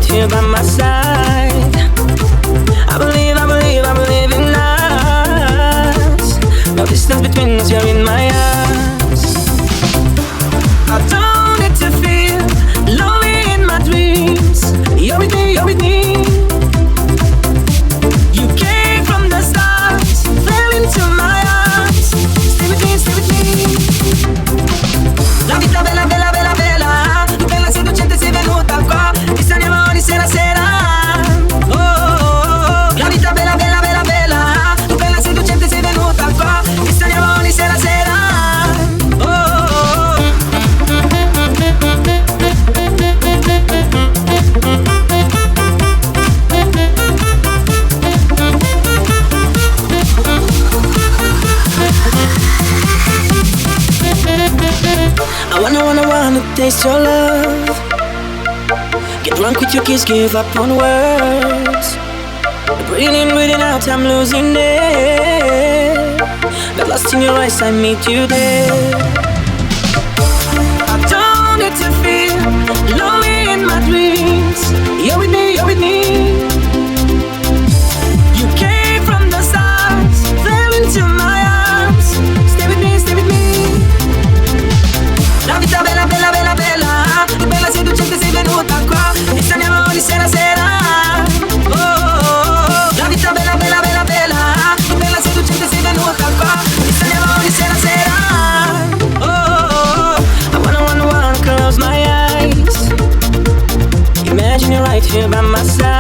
Here by my side, I believe in us. No distance between us, you're in my eyes. I don't need to feel lonely in my dreams. You're with me, you're with me. You came from the stars, fell into my arms. Stay with me, stay with me. La vita bella, bella, bella, bella. Bella seducente sei venuta qua. Ti staniamo sera sera, oh, oh, oh. La vita bella, bella, bella, bella. Tu bella seducente sei venuta qua. Ti staniamo sera sera, oh, oh, oh. I wanna taste your love. Get drunk with your kiss, give up on words. Breathing in, breathing out, I'm losing it. Got lost in your eyes, I meet you there. I don't need to feel lonely in my dreams. You're with me, you're with me. You came from the stars, fell into my arms. Stay with me, stay with me. La vita bella, bella, bella, bella. Tu bella seducente sei venuta qua. Ti staniamo di sera sera, oh, oh, oh. La vita bella, bella, bella, bella. Tu bella seducente sei venuta qua. Ti staniamo di sera sera, oh, oh, oh. I wanna close my eyes. Imagine you're right here by my side.